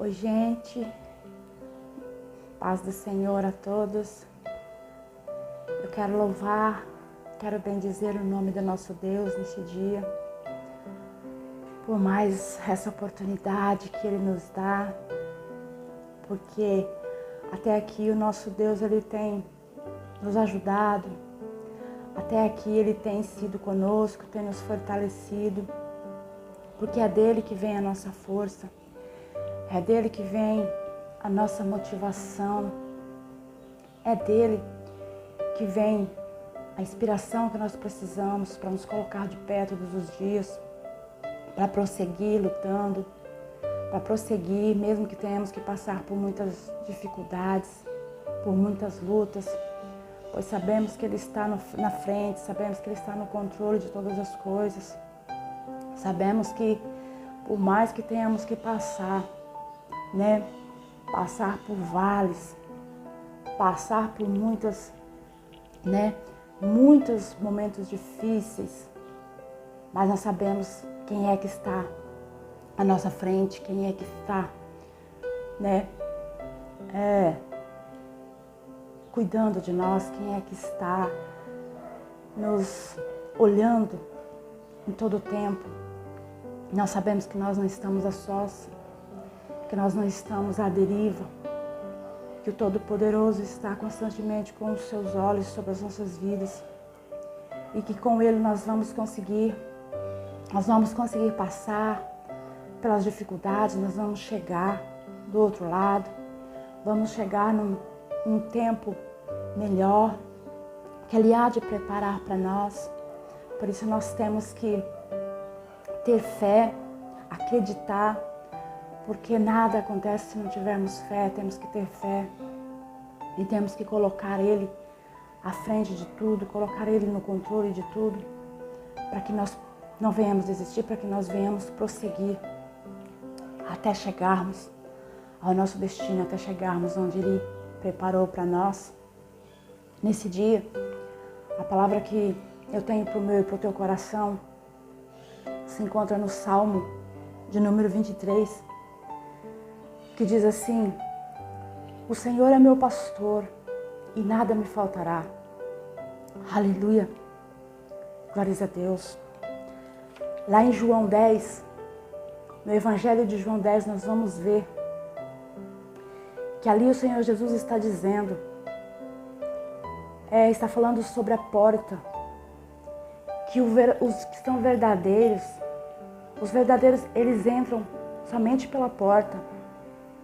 Oi, gente, paz do Senhor a todos. Eu quero louvar, quero bendizer o nome do nosso Deus neste dia, por mais essa oportunidade que Ele nos dá, porque até aqui o nosso Deus, Ele tem nos ajudado, até aqui Ele tem sido conosco, tem nos fortalecido, porque é dele que vem a nossa força. É dele que vem a nossa motivação. É dele que vem a inspiração que nós precisamos para nos colocar de pé todos os dias, para prosseguir lutando, para prosseguir mesmo que tenhamos que passar por muitas dificuldades, por muitas lutas, pois sabemos que Ele está na frente, sabemos que Ele está no controle de todas as coisas. Sabemos que por mais que tenhamos que passar por vales, passar por muitos momentos difíceis, mas nós sabemos quem é que está à nossa frente, quem é que está, cuidando de nós, quem é que está nos olhando em todo o tempo. Nós sabemos que nós não estamos a sós, que nós não estamos à deriva, que o Todo-Poderoso está constantemente com os seus olhos sobre as nossas vidas e que com Ele nós vamos conseguir passar pelas dificuldades, nós vamos chegar do outro lado, vamos chegar num tempo melhor que Ele há de preparar para nós. Por isso nós temos que ter fé, acreditar, porque nada acontece se não tivermos fé. Temos que ter fé e temos que colocar Ele à frente de tudo, colocar Ele no controle de tudo, para que nós não venhamos desistir, para que nós venhamos prosseguir até chegarmos ao nosso destino, até chegarmos onde Ele preparou para nós. Nesse dia, a palavra que eu tenho para o meu e para o teu coração se encontra no Salmo de número 23, que diz assim: o Senhor é meu pastor e nada me faltará. Aleluia, glórias a Deus. Lá em João 10, no Evangelho de João 10, nós vamos ver que ali o Senhor Jesus está dizendo, está falando sobre a porta, que os que são verdadeiros, os verdadeiros, eles entram somente pela porta.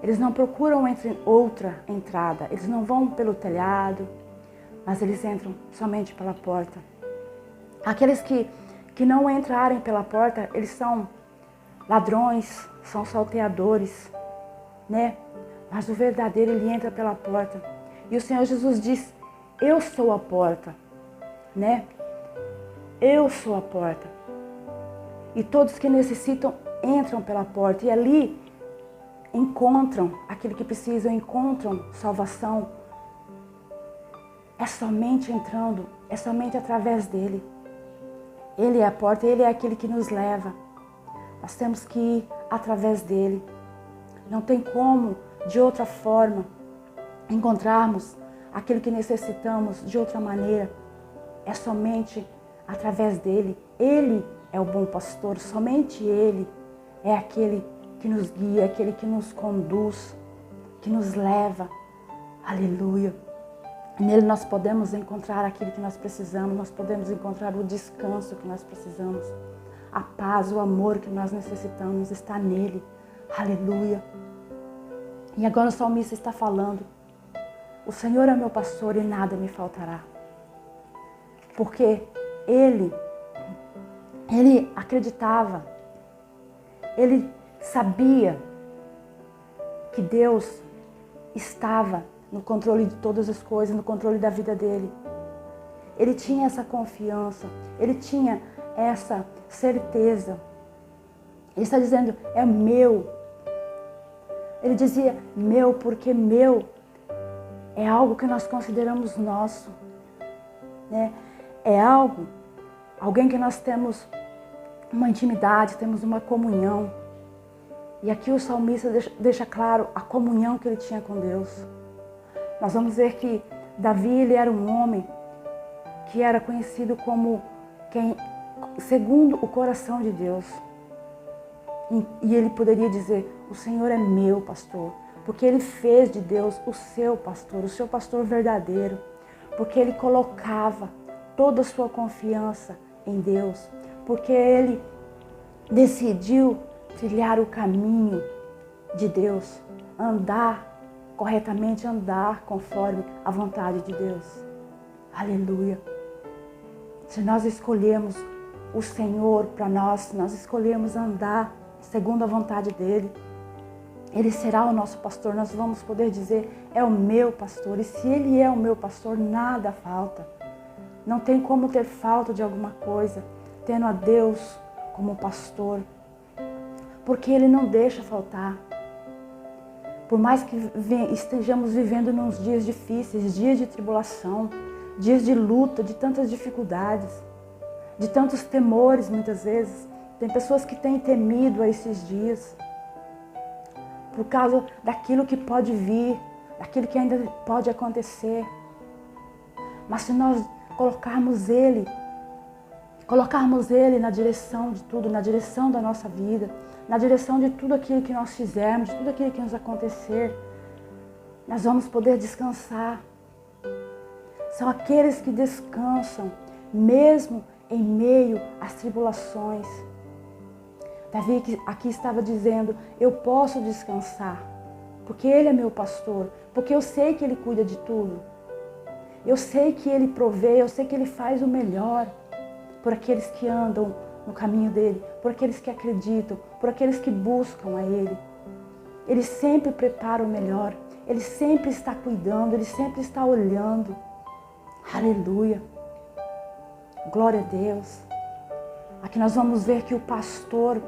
Eles não procuram outra entrada, eles não vão pelo telhado, mas eles entram somente pela porta. Aqueles que não entrarem pela porta, eles são ladrões, são salteadores, Mas o verdadeiro, ele entra pela porta. E o Senhor Jesus diz: eu sou a porta, Eu sou a porta. E todos que necessitam entram pela porta. E ali encontram aquilo que precisam, encontram salvação. É somente entrando, é somente através dele. Ele é a porta, ele é aquele que nos leva. Nós temos que ir através dele. Não tem como, de outra forma, encontrarmos aquilo que necessitamos de outra maneira. É somente através dele. Ele é o bom pastor, somente ele é aquele que nos guia, aquele que nos conduz, que nos leva. Aleluia. Nele nós podemos encontrar aquilo que nós precisamos, nós podemos encontrar o descanso que nós precisamos. A paz, o amor que nós necessitamos está nele. Aleluia. E agora o salmista está falando: o Senhor é meu pastor e nada me faltará. Porque ele acreditava, ele sabia que Deus estava no controle de todas as coisas, no controle da vida dele. Ele tinha essa confiança, ele tinha essa certeza. Ele está dizendo: é meu. Ele dizia meu, porque meu é algo que nós consideramos nosso, É alguém que nós temos uma intimidade, temos uma comunhão. E aqui o salmista deixa claro a comunhão que ele tinha com Deus. Nós vamos ver que Davi, ele era um homem que era conhecido como quem, segundo o coração de Deus. E ele poderia dizer, o Senhor é meu pastor, porque ele fez de Deus o seu pastor verdadeiro, porque ele colocava toda a sua confiança em Deus, porque ele decidiu trilhar o caminho de Deus, andar corretamente, andar conforme a vontade de Deus. Aleluia! Se nós escolhermos o Senhor para nós, se nós escolhermos andar segundo a vontade dEle, Ele será o nosso pastor. Nós vamos poder dizer, é o meu pastor. E se Ele é o meu pastor, nada falta. Não tem como ter falta de alguma coisa, tendo a Deus como pastor. Porque Ele não deixa faltar. Por mais que estejamos vivendo nos dias difíceis, dias de tribulação, dias de luta, de tantas dificuldades, de tantos temores muitas vezes. Tem pessoas que têm temido a esses dias por causa daquilo que pode vir, daquilo que ainda pode acontecer. Mas se nós colocarmos Ele na direção de tudo, na direção da nossa vida, na direção de tudo aquilo que nós fizermos, de tudo aquilo que nos acontecer, nós vamos poder descansar. São aqueles que descansam, mesmo em meio às tribulações. Davi aqui estava dizendo, eu posso descansar, porque Ele é meu pastor, porque eu sei que Ele cuida de tudo. Eu sei que Ele provê, eu sei que Ele faz o melhor por aqueles que andam no caminho dEle, por aqueles que acreditam, por aqueles que buscam a Ele. Ele sempre prepara o melhor, Ele sempre está cuidando, Ele sempre está olhando. Aleluia! Glória a Deus! Aqui nós vamos ver que o pastor,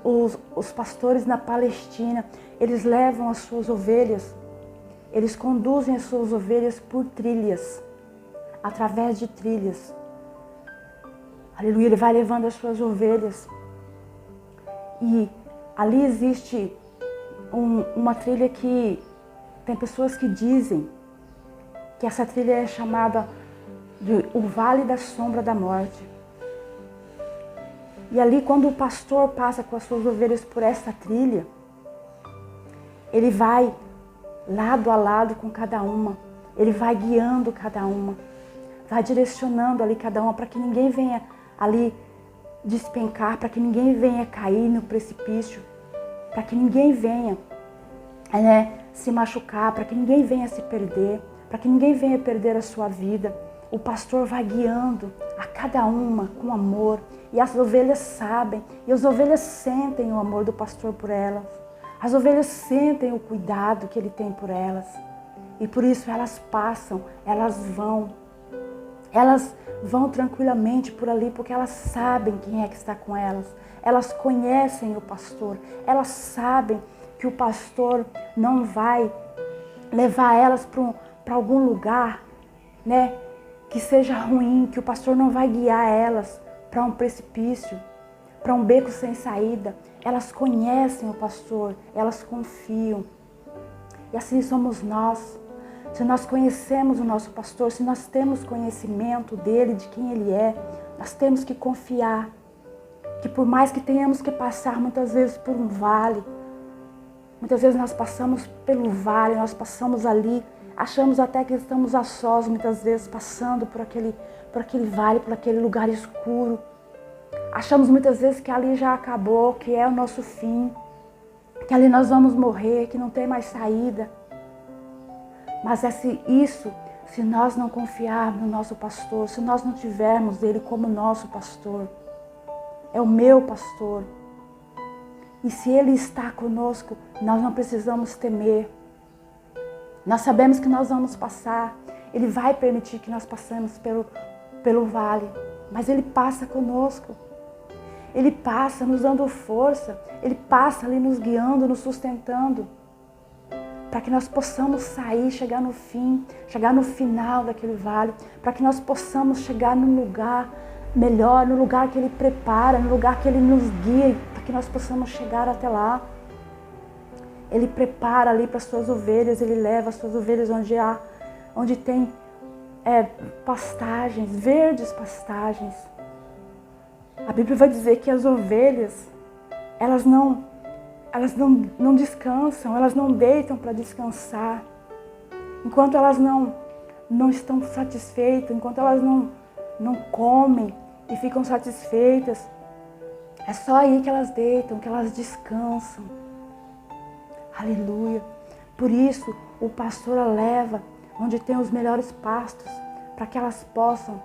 os pastores na Palestina, eles levam as suas ovelhas, eles conduzem as suas ovelhas por trilhas, através de trilhas. Aleluia, ele vai levando as suas ovelhas. E ali existe uma trilha que tem pessoas que dizem que essa trilha é chamada de o Vale da Sombra da Morte. E ali, quando o pastor passa com as suas ovelhas por essa trilha, ele vai lado a lado com cada uma. Ele vai guiando cada uma. Vai direcionando ali cada uma para que ninguém venha ali despencar, para que ninguém venha cair no precipício, para que ninguém venha se machucar, para que ninguém venha se perder, para que ninguém venha perder a sua vida. O pastor vai guiando a cada uma com amor. E as ovelhas sabem, e as ovelhas sentem o amor do pastor por elas. As ovelhas sentem o cuidado que ele tem por elas. E por isso elas passam, elas vão tranquilamente por ali, porque elas sabem quem é que está com elas. Elas conhecem o pastor, elas sabem que o pastor não vai levar elas para algum lugar, que seja ruim, que o pastor não vai guiar elas para um precipício, para um beco sem saída. Elas conhecem o pastor, elas confiam. E assim somos nós. Se nós conhecemos o nosso pastor, se nós temos conhecimento dele, de quem ele é, nós temos que confiar que por mais que tenhamos que passar muitas vezes por um vale, muitas vezes nós passamos pelo vale, nós passamos ali, achamos até que estamos a sós, muitas vezes passando por aquele vale, por aquele lugar escuro. Achamos muitas vezes que ali já acabou, que é o nosso fim, que ali nós vamos morrer, que não tem mais saída. Mas se nós não confiarmos no nosso pastor, se nós não tivermos ele como nosso pastor, é o meu pastor. E se ele está conosco, nós não precisamos temer. Nós sabemos que nós vamos passar. Ele vai permitir que nós passemos pelo vale, mas ele passa conosco. Ele passa nos dando força, ele passa ali nos guiando, nos sustentando, para que nós possamos sair, chegar no fim, chegar no final daquele vale, para que nós possamos chegar num lugar melhor, no lugar que Ele prepara, no lugar que Ele nos guia, para que nós possamos chegar até lá. Ele prepara ali para as suas ovelhas, Ele leva as suas ovelhas onde tem pastagens, verdes pastagens. A Bíblia vai dizer que as ovelhas, elas não descansam, elas não deitam para descansar. Enquanto elas não estão satisfeitas, enquanto elas não comem e ficam satisfeitas, é só aí que elas deitam, que elas descansam. Aleluia. Por isso, o pastor a leva onde tem os melhores pastos, para que elas possam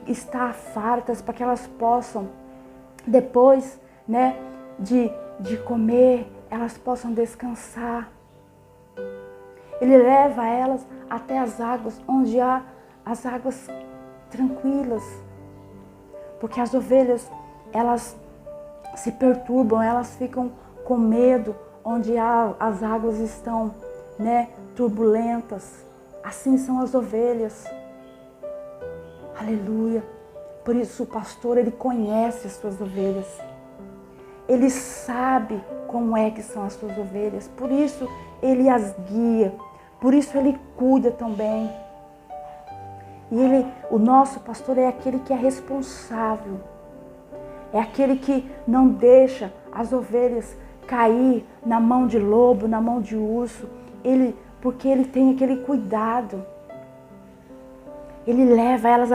estar fartas, para que elas possam, depois, né, de comer, elas possam descansar. Ele leva elas até as águas, onde há as águas tranquilas. Porque as ovelhas, elas se perturbam, elas ficam com medo, onde as águas estão, né, turbulentas. Assim são as ovelhas. Aleluia. Por isso o pastor, ele conhece as suas ovelhas. Ele sabe como é que são as suas ovelhas. Por isso ele as guia. Por isso ele cuida também. E o nosso pastor é aquele que é responsável. É aquele que não deixa as ovelhas cair na mão de lobo, na mão de urso. Porque ele tem aquele cuidado. Ele leva elas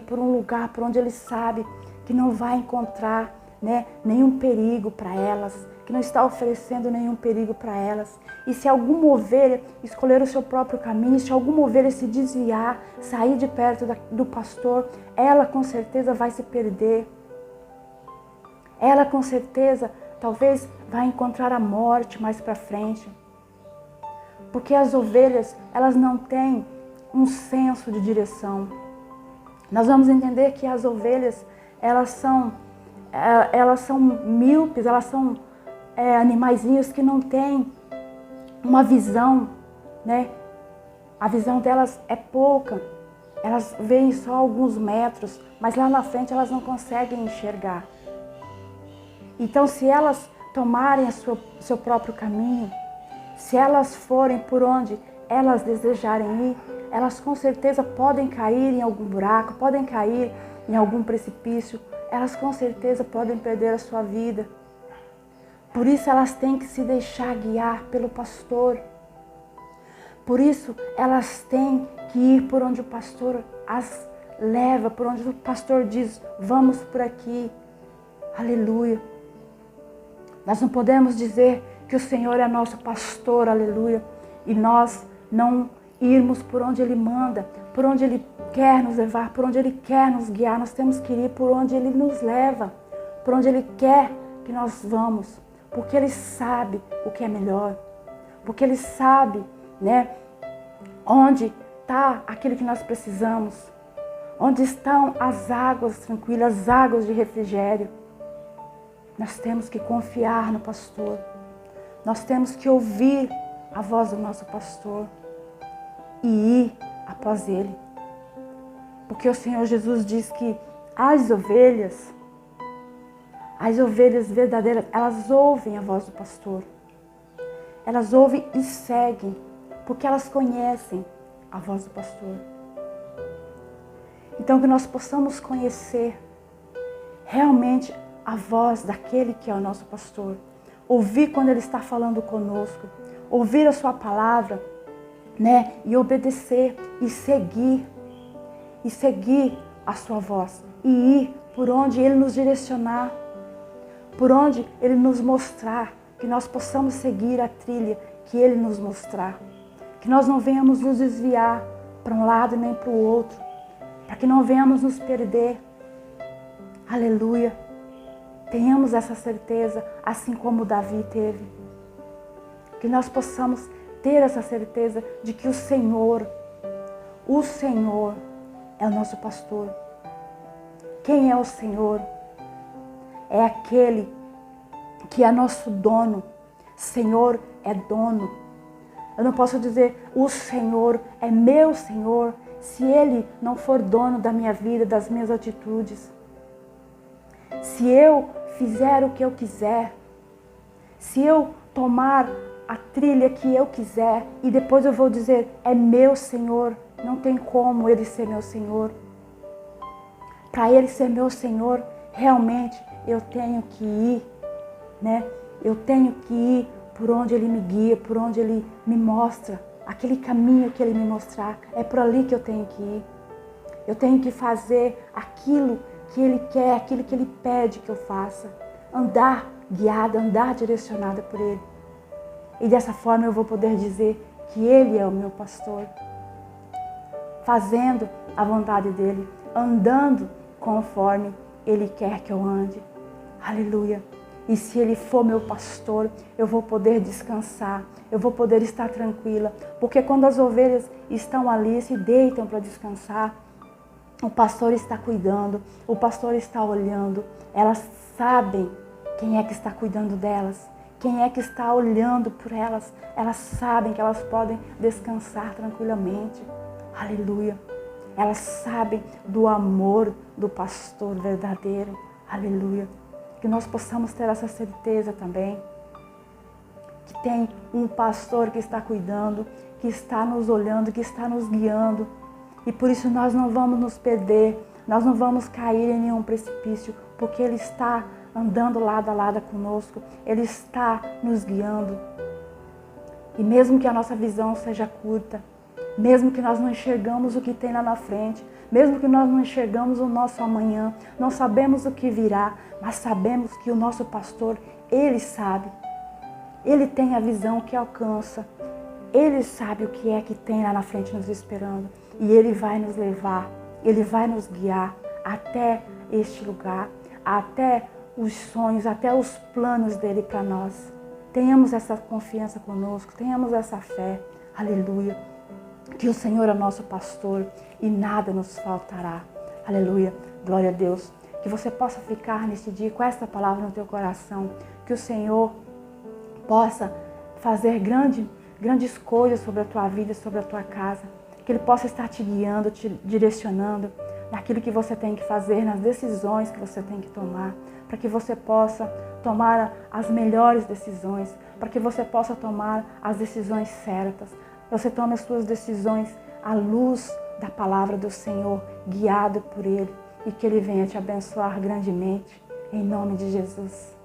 por um lugar por onde ele sabe que não vai encontrar, né, nenhum perigo para elas, que não está oferecendo nenhum perigo para elas. E se alguma ovelha escolher o seu próprio caminho, se alguma ovelha se desviar, sair de perto do pastor, ela com certeza vai se perder. Ela com certeza talvez vai encontrar a morte mais para frente. Porque as ovelhas, elas não têm um senso de direção. Nós vamos entender que as ovelhas, elas são míopes, elas são animaizinhos que não têm uma visão, né? A visão delas é pouca, elas veem só alguns metros, mas lá na frente elas não conseguem enxergar. Então, se elas tomarem seu próprio caminho, se elas forem por onde elas desejarem ir, elas com certeza podem cair em algum buraco, podem cair em algum precipício, elas com certeza podem perder a sua vida. Por isso elas têm que se deixar guiar pelo pastor. Por isso elas têm que ir por onde o pastor as leva, por onde o pastor diz, vamos por aqui. Aleluia. Nós não podemos dizer que o Senhor é nosso pastor, aleluia, e nós não irmos por onde Ele manda, por onde Ele quer nos levar, por onde Ele quer nos guiar. Nós temos que ir por onde Ele nos leva, por onde Ele quer que nós vamos, porque Ele sabe o que é melhor, porque Ele sabe, né, onde está aquilo que nós precisamos, onde estão as águas tranquilas, as águas de refrigério. Nós temos que confiar no pastor, nós temos que ouvir a voz do nosso pastor e ir após ele. Porque o Senhor Jesus diz que as ovelhas verdadeiras, elas ouvem a voz do pastor. Elas ouvem e seguem, porque elas conhecem a voz do pastor. Então que nós possamos conhecer realmente a voz daquele que é o nosso pastor. Ouvir quando ele está falando conosco, ouvir a sua palavra, né? E obedecer e seguir a sua voz e ir por onde ele nos direcionar, por onde ele nos mostrar, que nós possamos seguir a trilha que ele nos mostrar, que nós não venhamos nos desviar para um lado nem para o outro, para que não venhamos nos perder. Aleluia. Tenhamos essa certeza, assim como Davi teve. Que nós possamos ter essa certeza de que o Senhor é o nosso pastor. Quem é o Senhor? É aquele que é nosso dono. Senhor é dono. Eu não posso dizer o Senhor é meu Senhor, se Ele não for dono da minha vida, das minhas atitudes, se eu fizer o que eu quiser, se eu tomar a trilha que eu quiser e depois eu vou dizer, é meu Senhor, não tem como Ele ser meu Senhor. Para Ele ser meu Senhor, realmente eu tenho que ir, né? Eu tenho que ir por onde Ele me guia, por onde Ele me mostra, aquele caminho que Ele me mostrar, é por ali que eu tenho que ir. Eu tenho que fazer aquilo que Ele quer, aquilo que Ele pede que eu faça. Andar guiada, andar direcionada por Ele. E dessa forma eu vou poder dizer que Ele é o meu pastor. Fazendo a vontade dEle, andando conforme Ele quer que eu ande. Aleluia. E se Ele for meu pastor, eu vou poder descansar, eu vou poder estar tranquila. Porque quando as ovelhas estão ali, se deitam para descansar, o pastor está cuidando, o pastor está olhando. Elas sabem quem é que está cuidando delas, quem é que está olhando por elas. Elas sabem que elas podem descansar tranquilamente. Aleluia. Elas sabem do amor do pastor verdadeiro. Aleluia. Que nós possamos ter essa certeza também. Que tem um pastor que está cuidando, que está nos olhando, que está nos guiando. E por isso nós não vamos nos perder, nós não vamos cair em nenhum precipício, porque Ele está andando lado a lado conosco, Ele está nos guiando. E mesmo que a nossa visão seja curta, mesmo que nós não enxergamos o que tem lá na frente, mesmo que nós não enxergamos o nosso amanhã, não sabemos o que virá, mas sabemos que o nosso pastor, Ele sabe. Ele tem a visão que alcança. Ele sabe o que é que tem lá na frente nos esperando. E Ele vai nos levar, Ele vai nos guiar até este lugar, até os sonhos, até os planos dEle para nós. Tenhamos essa confiança conosco, tenhamos essa fé. Aleluia. Que o Senhor é nosso pastor e nada nos faltará. Aleluia. Glória a Deus. Que você possa ficar neste dia com esta palavra no teu coração. Que o Senhor possa fazer grandes coisas sobre a tua vida, sobre a tua casa. Que Ele possa estar te guiando, te direcionando naquilo que você tem que fazer, nas decisões que você tem que tomar. Para que você possa tomar as melhores decisões. Para que você possa tomar as decisões certas. Você tome as suas decisões à luz da palavra do Senhor, guiado por Ele. E que Ele venha te abençoar grandemente. Em nome de Jesus.